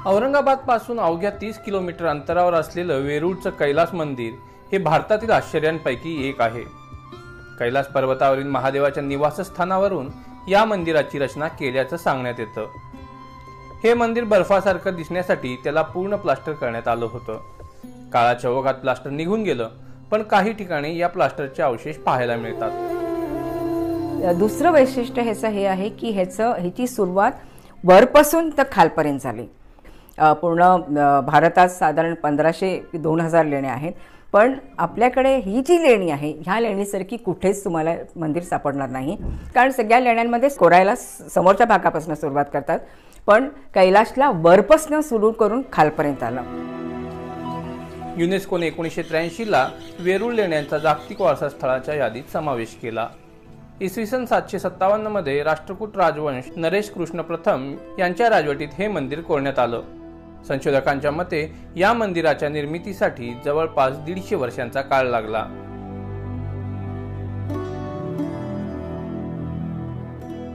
औरंगाबाद पासून अवघ्या 30 किलोमीटर अंतरावर असलेलं वेरूळचं कैलास मंदिर हे भारतातील आश्चर्यांपैकी एक आहे। कैलास पर्वतावरील महादेवाच्या निवासस्थानावरून या मंदिराची रचना केल्याचं सांगण्यात येतं। हे मंदिर बर्फासारखं दिसण्यासाठी त्याला पूर्ण प्लास्टर करण्यात आलं होतं। काळाच्या ओघात प्लास्टर निघून गेलं, पण काही ठिकाणी या प्लास्टरचे अवशेष पाहायला मिळतात। दुसरं वैशिष्ट्य ह्याचं हे आहे की ह्याची सुरुवात वरपासून तर खालपर्यंत झाली। पूर्ण भारतात साधारण 1500 ते 2000 लेण्या आहेत, पण आपल्याकडे ही जी लेणी आहे ह्या लेणीसारखी कुठेच तुम्हाला मंदिर सापडणार नाही, कारण सगळ्या लेण्यांमध्ये कोरायला समोरच्या भागापासून सुरुवात करतात, पण कैलासला वरपासून सुरू करून खालपर्यंत आलं। युनेस्कोने 1983 ला वेरूळ लेण्यांचा जागतिक वारसा स्थळाच्या यादीत समावेश केला। इसवी सन 757 मध्ये राष्ट्रकूट राजवंश नरेश कृष्ण प्रथम यांच्या राजवटीत हे मंदिर कोरण्यात आलं। संशोधकांच्या मते या मंदिराच्या निर्मितीसाठी जवळपास 150 वर्षांचा काळ लागला।